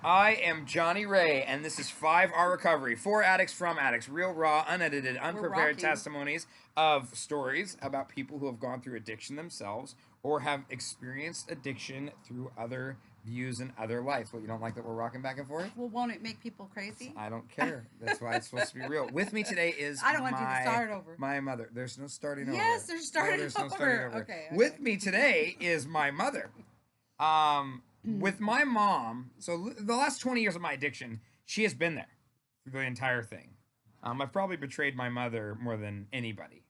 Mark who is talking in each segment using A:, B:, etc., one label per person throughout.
A: I am Johnny Ray, and this is 5 Hour Recovery. 4 addicts from addicts. Real, raw, unedited,
B: We're
A: unprepared
B: rocking.
A: testimonies of stories about people who have gone through addiction themselves or have experienced addiction through other views in other lives. What, you don't like that we're rocking back and forth?
B: Well, won't it make people crazy?
A: I don't care. That's why it's supposed to be real. With me today is
B: I don't want to do the start over.
A: my mother. There's no starting over.
B: Yes, they're
A: No,
B: starting
A: there's no starting
B: over.
A: over.
B: Okay.
A: With me today is my mother. With my mom, so the last 20 years of my addiction, she has been there through the entire thing. I've probably betrayed my mother more than anybody.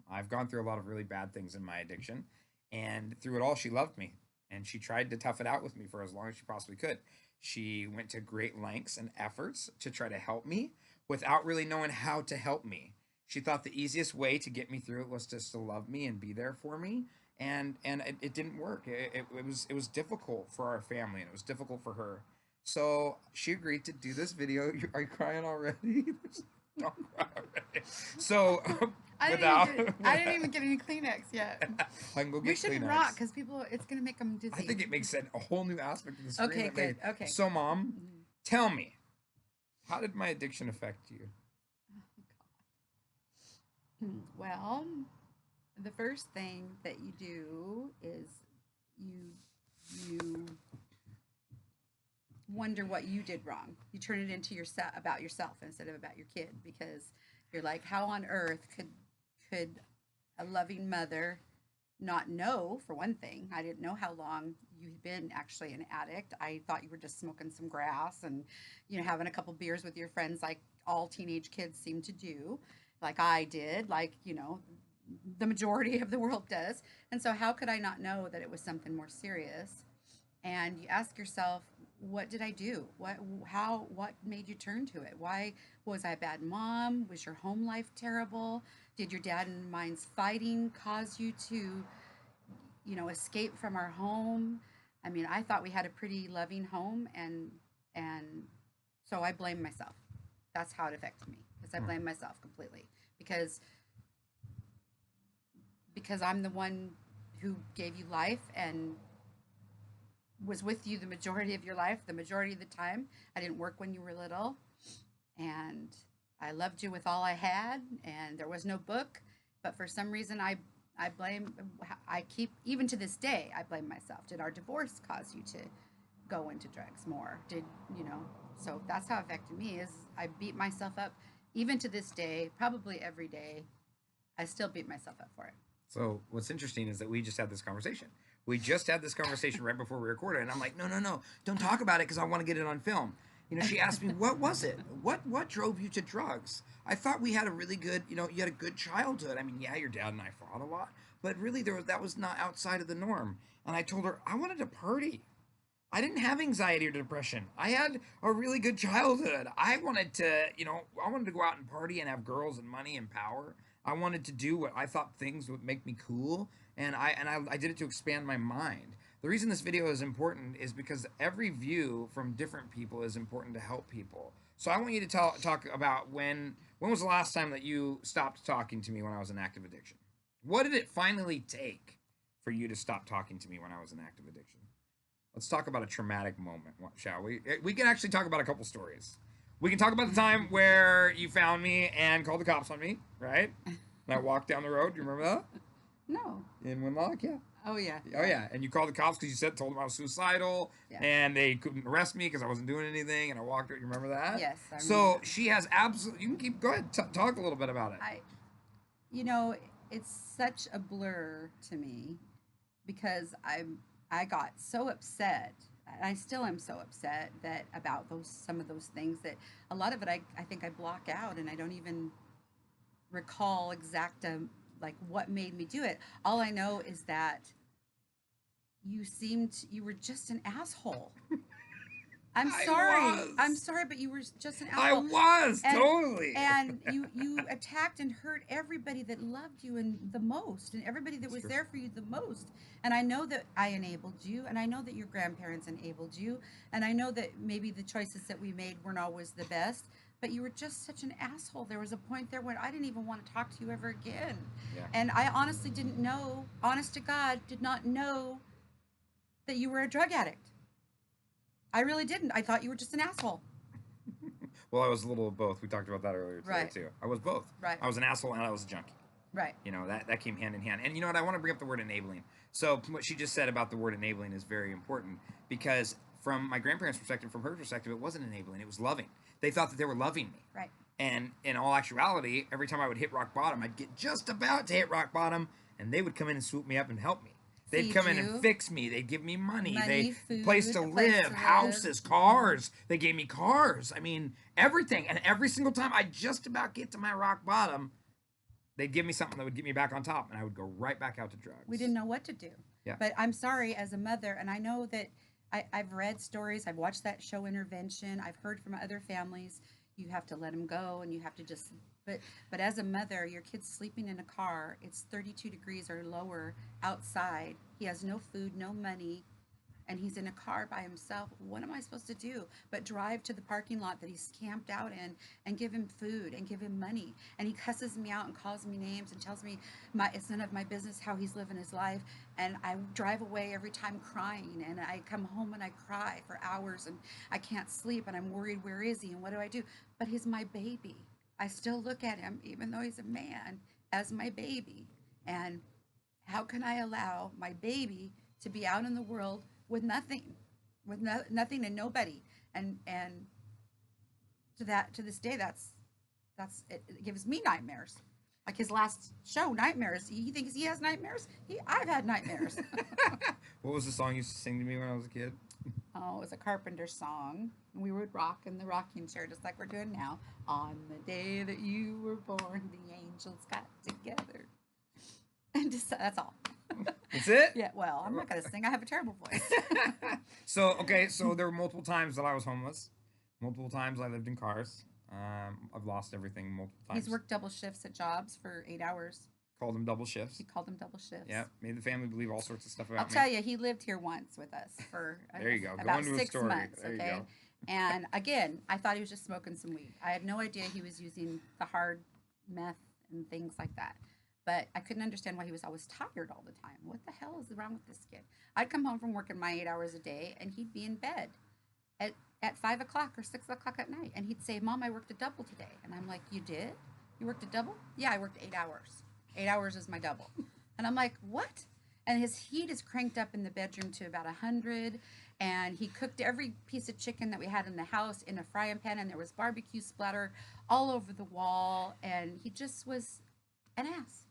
A: I've gone through a lot of really bad things in my addiction, and through it all, she loved me, and she tried to tough it out with me for as long as she possibly could. She went to great lengths and efforts to try to help me without really knowing how to help me. She thought the easiest way to get me through it was just to love me and be there for me, and it didn't work. It was difficult for our family, and it was difficult for her. So she agreed to do this video. Are you crying already? Don't cry already. So without,
B: I didn't even get any Kleenex yet.
A: I can go get
B: We shouldn't
A: Kleenex.
B: rock because people. It's gonna make them dizzy.
A: I think it makes a whole new aspect of the screen.
B: Okay,
A: that
B: good.
A: made-
B: Okay.
A: So, Mom,
B: Mhm.
A: tell me, how did my addiction affect you?
B: Well, the first thing that you do is you wonder what you did wrong. You turn it into about yourself instead of about your kid because you're like, how on earth could a loving mother not know? For one thing, I didn't know how long you'd been actually an addict. I thought you were just smoking some grass and having a couple beers with your friends like all teenage kids seem to do, like I did, like the majority of the world does. And so how could I not know that it was something more serious? And you ask yourself, what did I do? What made you turn to it? Why was I a bad mom? Was your home life terrible? Did your dad and mine's fighting cause you to, escape from our home? I mean, I thought we had a pretty loving home, and so I blame myself. That's how it affected me. Because I blame myself completely because I'm the one who gave you life and was with you the majority of your life, the majority of the time. I didn't work when you were little, and I loved you with all I had, and there was no book. But for some reason, I blame. I keep even to this day. I blame myself. Did our divorce cause you to go into drugs more? Did you know? So that's how it affected me. Is I beat myself up, even to this day, probably every day. I still beat myself up for it.
A: So what's interesting is that we just had this conversation. We just had this conversation right before we recorded, and I'm like, no, no, no, don't talk about it because I want to get it on film. She asked me, what was it? What drove you to drugs? I thought we had a really good, you had a good childhood. I mean, yeah, your dad and I fought a lot, but really that was not outside of the norm. And I told her I wanted to party. I didn't have anxiety or depression. I had a really good childhood. I wanted to, I wanted to go out and party and have girls and money and power. I wanted to do what I thought things would make me cool, and I did it to expand my mind. The reason this video is important is because every view from different people is important to help people. So I want you to talk about when was the last time that you stopped talking to me when I was in active addiction? What did it finally take for you to stop talking to me when I was in active addiction? Let's talk about a traumatic moment, shall we? We can actually talk about a couple stories. We can talk about the time where you found me and called the cops on me, right? And I walked down the road. Do you remember that?
B: No.
A: In Winlock, yeah.
B: Oh yeah.
A: Oh yeah. And you called the cops because told them I was suicidal,
B: Yeah.
A: and they couldn't arrest me because I wasn't doing anything, and I walked. You remember that?
B: Yes. I remember
A: So
B: that.
A: she has absolutely. You can keep. Go ahead. Talk a little bit about it.
B: You know, it's such a blur to me because I got so upset. And I still am so upset that about some of those things that a lot of it I think I block out and I don't even recall like what made me do it. All I know is that you were just an asshole. I'm sorry. I'm sorry, but you were just an
A: I
B: asshole.
A: was
B: And
A: totally.
B: and you attacked and hurt everybody that loved you and the most, and everybody that was there for you the most. And I know that I enabled you, and I know that your grandparents enabled you, and I know that maybe the choices that we made weren't always the best. But you were just such an asshole. There was a point there when I didn't even want to talk to you ever again.
A: Yeah.
B: And I honestly didn't know, honest to God, did not know that you were a drug addict. I really didn't. I thought you were just an asshole.
A: Well, I was a little of both. We talked about that earlier today,
B: Right.
A: too. I was both.
B: Right.
A: I was an asshole and I was a junkie.
B: Right.
A: You know, that came hand in hand. And you know what? I want to bring up the word enabling. So what she just said about the word enabling is very important because from my grandparents' perspective, from her perspective, it wasn't enabling. It was loving. They thought that they were loving me.
B: Right.
A: And in all actuality, every time I would hit rock bottom, I'd get just about to hit rock bottom, and they would come in and swoop me up and help me. They'd
B: Feed
A: come in
B: you.
A: and fix me. They'd give me money.
B: Food,
A: Place to
B: a place
A: live,
B: to live.
A: houses, cars. They gave me cars. I mean, everything. And every single time I just about get to my rock bottom, they'd give me something that would get me back on top, and I would go right back out to drugs.
B: We didn't know what to do.
A: Yeah.
B: But I'm sorry as a mother, and I know that I've read stories. I've watched that show Intervention. I've heard from other families. You have to let them go, and you have to just. But as a mother, your kid's sleeping in a car. It's 32 degrees or lower outside. He has no food, no money, and he's in a car by himself. What am I supposed to do but drive to the parking lot that he's camped out in and give him food and give him money? And he cusses me out and calls me names and tells me it's none of my business how he's living his life. And I drive away every time crying, and I come home and I cry for hours, and I can't sleep, and I'm worried, where is he and what do I do? But he's my baby. I still look at him, even though he's a man, as my baby. And how can I allow my baby to be out in the world with nothing, nothing and nobody? And to this day, that's it gives me nightmares. Like his last show, Nightmares. He thinks he has nightmares. I've had nightmares.
A: What was the song you used to sing to me when I was a kid?
B: Oh, it was a Carpenter song. We would rock in the rocking chair just like we're doing now. On the day that you were born, the angels got together. And just, that's all.
A: That's it?
B: Yeah, well, I'm not going to sing. I have a terrible voice.
A: So there were multiple times that I was homeless. Multiple times I lived in cars. I've lost everything multiple times.
B: He's worked double shifts at jobs for 8 hours.
A: Called them double shifts.
B: He called them double shifts.
A: Yeah, made the family believe all sorts of stuff about
B: I'll
A: me.
B: tell you, he lived here once with us for
A: There you go. Go
B: about
A: into a
B: 6
A: story.
B: months.
A: There you
B: Okay.
A: go.
B: And again, I thought he was just smoking some weed. I had no idea he was using the hard meth and things like that. But I couldn't understand why he was always tired all the time. What the hell is wrong with this kid? I'd come home from working my 8 hours a day, and he'd be in bed at 5 o'clock or 6 o'clock at night. And he'd say, Mom, I worked a double today. And I'm like, you did? You worked a double? Yeah, I worked 8 hours. 8 hours is my double. And I'm like, what? And his heat is cranked up in the bedroom to about 100. And he cooked every piece of chicken that we had in the house in a frying pan. And there was barbecue splatter all over the wall. And he just was an ass.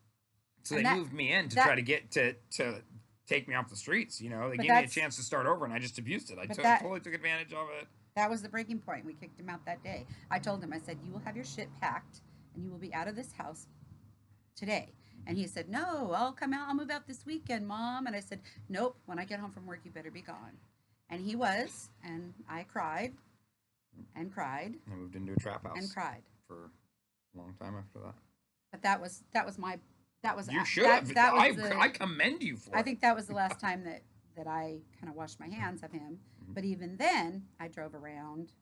A: So
B: and
A: they
B: that-
A: moved me in to
B: that-
A: try to get to take me off the streets. You know, they
B: But
A: gave me a
B: that's-
A: chance to start over, and I just abused it. I
B: but that-
A: totally took advantage of it.
B: That was the breaking point. We kicked him out that day. I told him, I said, you will have your shit packed and you will be out of this house today. And he said, no, I'll come out. I'll move out this weekend, Mom. And I said, nope, when I get home from work, you better be gone. And he was, and I cried and cried
A: I moved into a trap house
B: and cried.
A: for a long time after that.
B: But that was my, that was,
A: You
B: that-
A: should have.
B: that was the-
A: I commend you for it.
B: I think that was the last time that I kind of washed my hands of him.
A: Mhm.
B: But even then, I drove around,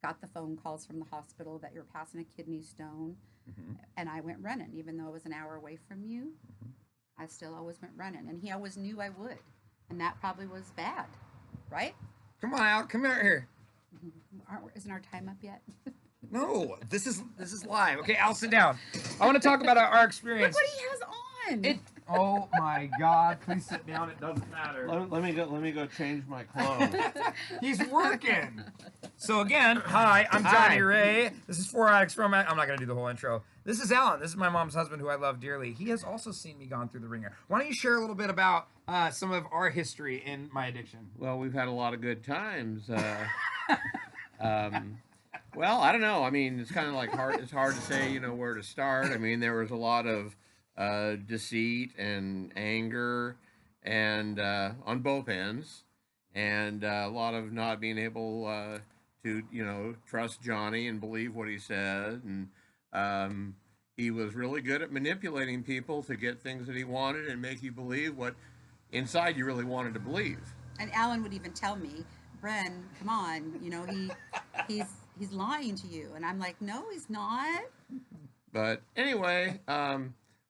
B: got the phone calls from the hospital that you're passing a kidney stone,
A: Mhm.
B: and I went running. Even though it was an hour away from you,
A: Mhm.
B: I still always went running. And he always knew I would. And that probably was bad, right?
A: Come on, Al. Come out here.
B: Isn't our time up yet?
A: No, this is live. Okay, Al, sit down. I want to talk about our
B: Look
A: experience.
B: what he has on.
A: It. Oh my God! Please sit down. It doesn't matter.
C: Let me go change my clothes.
A: He's working. So again, hi, I'm Johnny
C: Hi.
A: Ray. This is Foraddictsfromaddicts. I'm not gonna do the whole intro. This is Alan. This is my mom's husband, who I love dearly. He has also seen me gone through the ringer. Why don't you share a little bit about some of our history in my addiction?
C: Well, we've had a lot of good times. Well, I don't know. I mean, it's kind of like hard. It's hard to say, where to start. I mean, there was a lot of deceit and anger, and on both ends, and a lot of not being able to, trust Johnny and believe what he said, and he was really good at manipulating people to get things that he wanted and make you believe what inside you really wanted to believe.
B: And Alan would even tell me, Bren, come on, he's lying to you. And I'm like, no, he's not.
C: But anyway,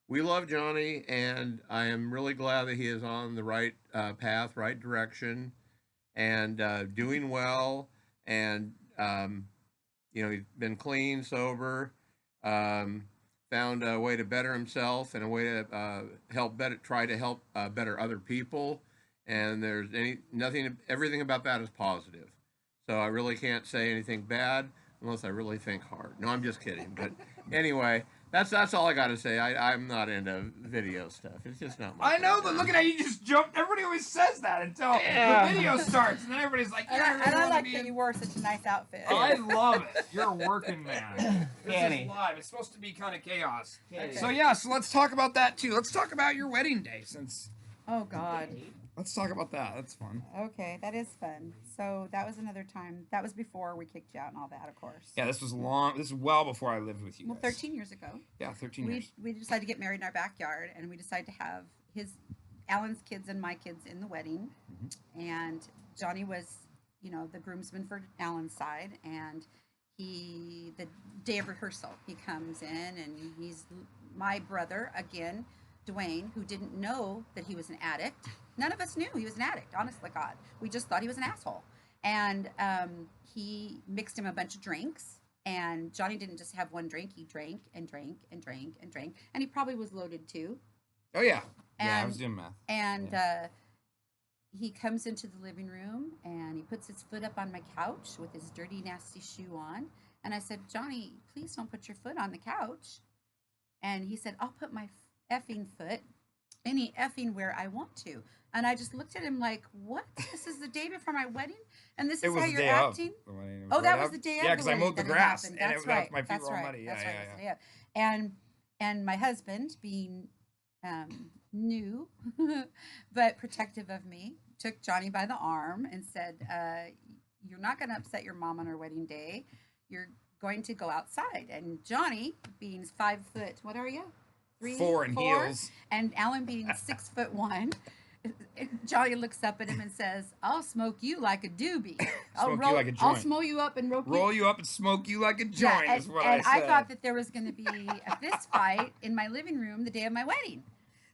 C: we love Johnny, and I am really glad that he is on the right path, right direction. and doing well, and he's been clean, sober, found a way to better himself and a way to try to help better other people. And everything about that is positive. So I really can't say anything bad unless I really think hard. No, I'm just kidding. But anyway, that's all I got to say. I'm not into video stuff. It's just not my
A: I know,
C: thing.
A: but look at how you just jumped. Everybody always says that until the video starts, and then everybody's like,
B: And I like that you wore such a nice outfit.
A: I love it. You're a working man. This
C: Kenny.
A: is live. It's supposed to be kind of chaos.
C: Kenny.
A: So let's talk about that too. Let's talk about your wedding day since.
B: Oh God.
A: Let's talk about that. That's fun.
B: Okay, that is fun. So that was another time. That was before we kicked you out and all that, of course.
A: Yeah, this was long. This is well before I lived with you.
B: Well,
A: guys.
B: 13 years ago.
A: Yeah, 13 years.
B: We decided to get married in our backyard, and we decided to have Alan's kids and my kids in the wedding. Mm-hmm. And Johnny was, the groomsman for Alan's side, and the day of rehearsal, he comes in, and he's my brother again, Dwayne, who didn't know that he was an addict. None of us knew he was an addict, honest to God. We just thought he was an asshole. And he mixed him a bunch of drinks. And Johnny didn't just have one drink. He drank and drank and drank and drank. And he probably was loaded too.
A: Oh, yeah. I was doing math.
B: And he comes into the living room and he puts his foot up on my couch with his dirty, nasty shoe on. And I said, Johnny, please don't put your foot on the couch. And he said, I'll put my effing foot any effing where I want to. And I just looked at him like, what? This is the day before my wedding? And this is how you're acting? Oh, that was the day of.
A: Yeah, because I mowed the grass. And
B: that's right.
A: my feet
B: That's
A: were all
B: right.
A: muddy.
B: That's
A: Yeah,
B: right.
A: yeah, yeah.
B: Yeah. And my husband, being new but protective of me, took Johnny by the arm and said, you're not going to upset your mom on her wedding day. You're going to go outside. And Johnny, being 5 foot, what are you?
A: 4 in heels.
B: And Alan being 6'1", Johnny looks up at him and says, I'll smoke you like a doobie.
A: You like a joint.
B: I'll smoke you up and
A: roll you up and smoke you like a joint, is what I said.
B: And I thought that there was going to be a fist fight in my living room the day of my wedding.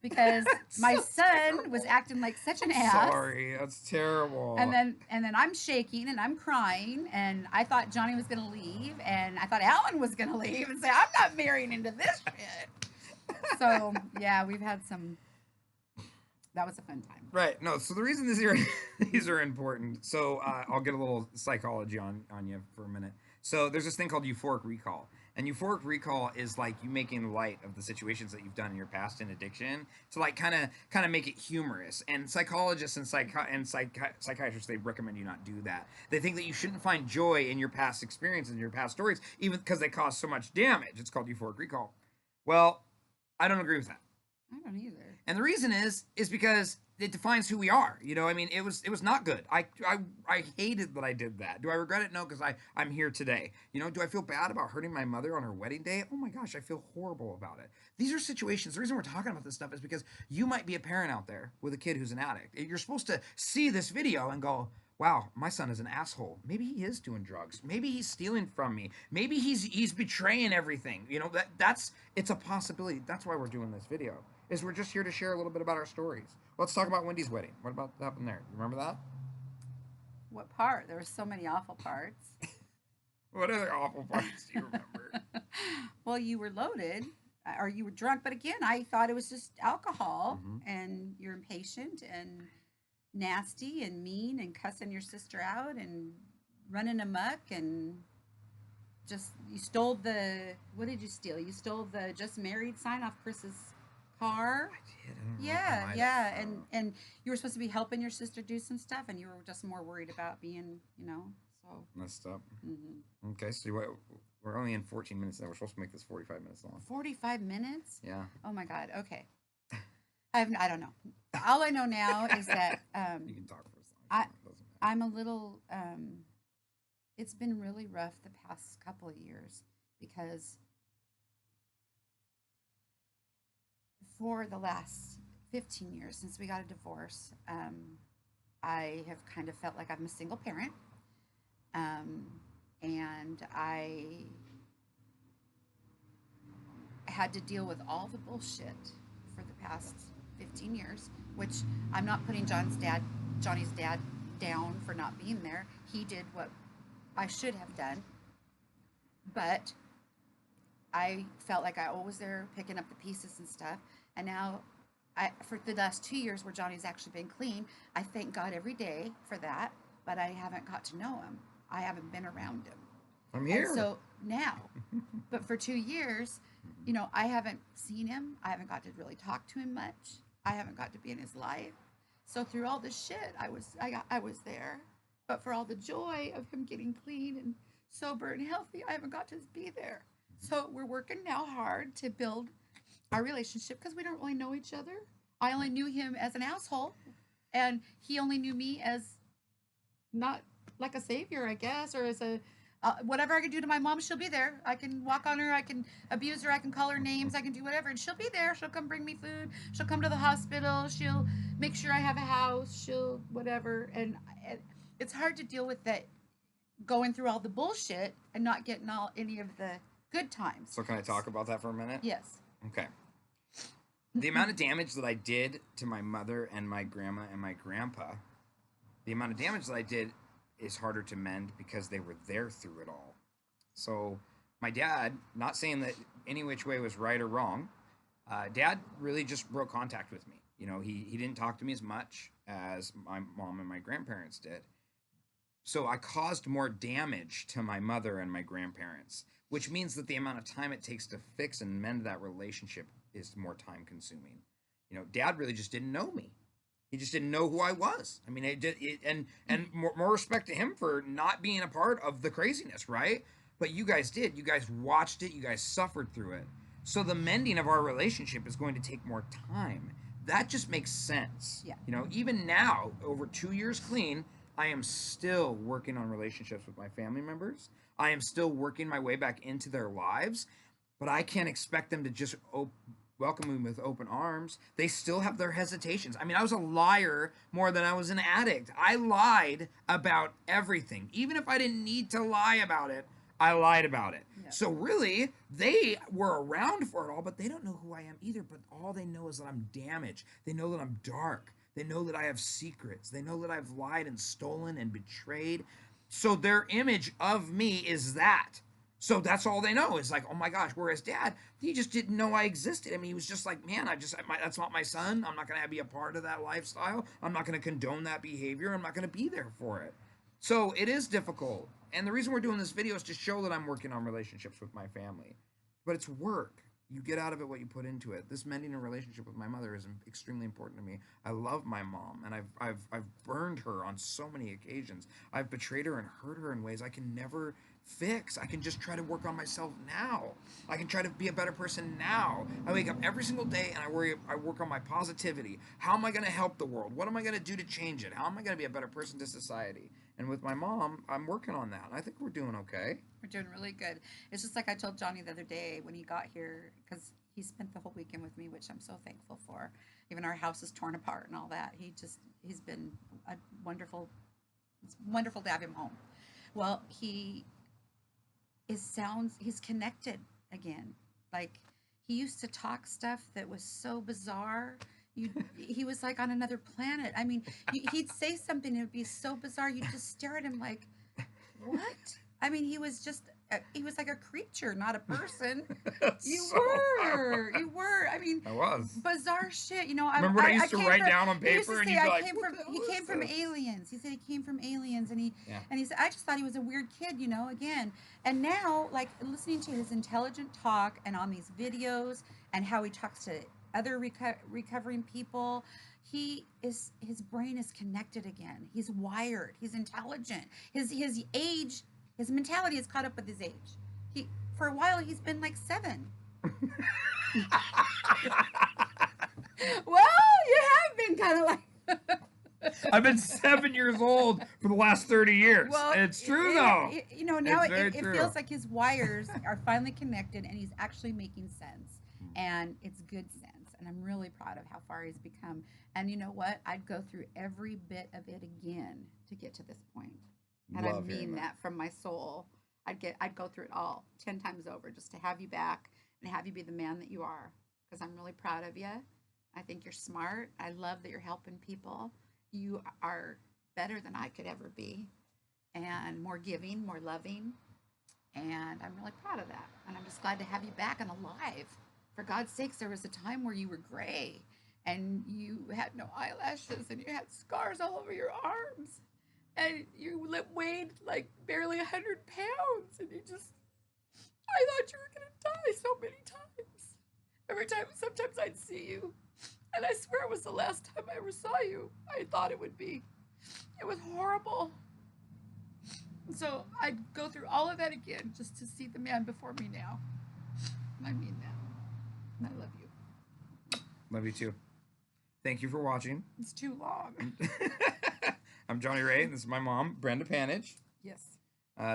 B: Because my son was acting like such an ass.
A: Sorry, that's terrible.
B: And then I'm shaking and I'm crying, and I thought Johnny was going to leave, and I thought Alan was going to leave and say, I'm not marrying into this shit. So, yeah, we've had that was a fun time.
A: Right. No, so the reason these are important, so I'll get a little psychology on you for a minute. So there's this thing called euphoric recall. And euphoric recall is like you making light of the situations that you've done in your past in addiction to like kind of make it humorous. And psychologists and psychiatrists, they recommend you not do that. They think that you shouldn't find joy in your past experiences, in your past stories, even because they cause so much damage. It's called euphoric recall. Well, I don't agree with that.
B: I don't either.
A: And the reason is because it defines who we are. I mean, it was not good. I hated that I did that. Do I regret it? No, because I'm here today. Do I feel bad about hurting my mother on her wedding day? Oh my gosh, I feel horrible about it. These are situations. The reason we're talking about this stuff is because you might be a parent out there with a kid who's an addict. You're supposed to see this video and go, wow, my son is an asshole. Maybe he is doing drugs. Maybe he's stealing from me. Maybe he's betraying everything. It's a possibility. That's why we're doing this video. Is we're just here to share a little bit about our stories. Let's talk about Wendy's wedding. What about what happened there? You remember that?
B: What part? There were so many awful parts.
A: What other awful parts do you remember?
B: Well, you were loaded, or you were drunk. But again, I thought it was just alcohol, and you're impatient and nasty and mean and cussing your sister out and running amok and just you stole what did you steal? You stole the just married sign off Chris's car.
A: I did.
B: Yeah. And you were supposed to be helping your sister do some stuff, and you were just more worried about being, so
A: messed up.
B: Mm-hmm.
A: Okay, so we're only in 14 minutes now. We're supposed to make this 45 minutes long.
B: 45 minutes?
A: Yeah.
B: Oh my God. Okay. I don't know. All I know now is that
A: you can talk for as long as you want. It doesn't matter.
B: I'm a little. It's been really rough the past couple of years because for the last 15 years since we got a divorce, I have kind of felt like I'm a single parent, and I had to deal with all the bullshit for the past 15 years, which I'm not putting Johnny's dad down for not being there. He did what I should have done, but I felt like I was there picking up the pieces and stuff. And now, for the last 2 years where Johnny's actually been clean, I thank God every day for that, but I haven't got to know him. I haven't been around him.
A: I'm here.
B: And so now, but for 2 years, you know, I haven't seen him. I haven't got to really talk to him much. I haven't got to be in his life. So through all this shit, I was there. But for all the joy of him getting clean and sober and healthy, I haven't got to be there. So we're working now hard to build our relationship because we don't really know each other. I only knew him as an asshole, and he only knew me as not like a savior, I guess, or as a whatever I can do to my mom, she'll be there. I can walk on her, I can abuse her, I can call her names, I can do whatever, and she'll be there. She'll come bring me food. She'll come to the hospital. She'll make sure I have a house. She'll whatever. And it's hard to deal with that, going through all the bullshit and not getting any of the good times.
A: So can I talk about that for a minute?
B: Yes.
A: Okay. The amount of damage that I did to my mother and my grandma and my grandpa, the amount of damage that I did is harder to mend because they were there through it all. So my dad, not saying that any which way was right or wrong, Dad really just broke contact with me. You know, he didn't talk to me as much as my mom and my grandparents did. So I caused more damage to my mother and my grandparents, which means that the amount of time it takes to fix and mend that relationship is more time consuming. You know, Dad really just didn't know me. He just didn't know who I was. I mean, and more respect to him for not being a part of the craziness, right? But you guys did. You guys watched it. You guys suffered through it. So the mending of our relationship is going to take more time. That just makes sense.
B: Yeah.
A: You know, even now, over 2 years clean, I am still working on relationships with my family members. I am still working my way back into their lives, but I can't expect them to just welcome me with open arms. They still have their hesitations. I mean, I was a liar more than I was an addict. I lied about everything. Even if I didn't need to lie about it, I lied about it. Yeah. So really, they were around for it all, but they don't know who I am either. But all they know is that I'm damaged. They know that I'm dark. They know that I have secrets. They know that I've lied and stolen and betrayed. So their image of me is that. So that's all they know is like, oh my gosh. Whereas Dad, he just didn't know I existed. I mean, he was just like, man, that's not my son. I'm not going to be a part of that lifestyle. I'm not going to condone that behavior. I'm not going to be there for it. So it is difficult. And the reason we're doing this video is to show that I'm working on relationships with my family. But it's work. You get out of it what you put into it. This mending a relationship with my mother is extremely important to me. I love my mom, and I've burned her on so many occasions. I've betrayed her and hurt her in ways I can never fix. I can just try to work on myself now. I can try to be a better person now. I wake up every single day and I work on my positivity. How am I going to help the world? What am I going to do to change it? How am I going to be a better person to society? And with my mom, I'm working on that. I think we're doing okay.
B: We're doing really good. It's just like I told Johnny the other day when he got here, because he spent the whole weekend with me, which I'm so thankful for. Even our house is torn apart and all that. He's been a wonderful, it's wonderful to have him home. Well, he's connected again. Like, he used to talk stuff that was so bizarre. He was like on another planet. I mean, he'd say something, it would be so bizarre. You'd just stare at him like, what? I mean, he was like a creature, not a person. You were. I mean,
A: I was.
B: Bizarre shit. You know,
A: remember I used to write down on paper, and
B: he
A: you'd be like,
B: he came from aliens. He said he came from aliens, and he said, I just thought he was a weird kid, you know, again. And now, like, listening to his intelligent talk and on these videos and how he talks to other recovering people, his brain is connected again. He's wired. He's intelligent. His age, his mentality is caught up with his age. For a while he's been like 7. Well, you have been kind of like.
A: I've been 7 years old for the last 30 years. Well, it's true though.
B: You know, now it feels like his wires are finally connected and he's actually making sense, and it's good sense. And I'm really proud of how far he's become. And you know what? I'd go through every bit of it again to get to this point. And I mean that from my soul. I'd go through it all 10 times over just to have you back and have you be the man that you are. Because I'm really proud of you. I think you're smart. I love that you're helping people. You are better than I could ever be, and more giving, more loving. And I'm really proud of that. And I'm just glad to have you back and alive. For God's sakes, there was a time where you were gray and you had no eyelashes and you had scars all over your arms. And you weighed like barely 100 pounds. And I thought you were going to die so many times. Every time, sometimes I'd see you. And I swear it was the last time I ever saw you. I thought it would be. It was horrible. So I'd go through all of that again just to see the man before me now. And I mean that. And I love you.
A: Love you too. Thank you for watching.
B: It's too long.
A: I'm Johnny Ray. This is my mom, Brenda Panage.
B: Yes.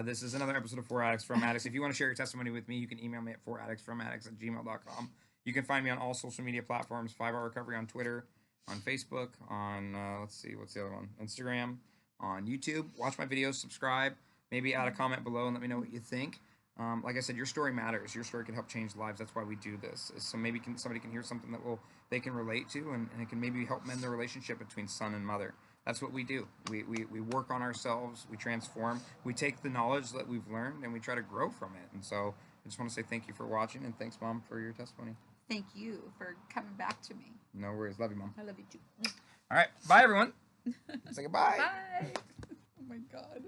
A: This is another episode of 4 Addicts from Addicts. If you want to share your testimony with me, you can email me at 4addictsfromaddicts@gmail.com. You can find me on all social media platforms, 5 Hour Recovery on Twitter, on Facebook, on, let's see, what's the other one? Instagram, on YouTube. Watch my videos, subscribe, maybe add a comment below and let me know what you think. Like I said, your story matters. Your story can help change lives. That's why we do this. So maybe somebody can hear something that they can relate to, and it can maybe help mend the relationship between son and mother. That's what we do. We work on ourselves. We transform. We take the knowledge that we've learned, and we try to grow from it. And so I just want to say thank you for watching, and thanks, Mom, for your testimony.
B: Thank you for coming back to me.
A: No worries. Love you, Mom.
B: I love you too.
A: All right. Bye, everyone. Say goodbye.
B: Bye. Oh, my God.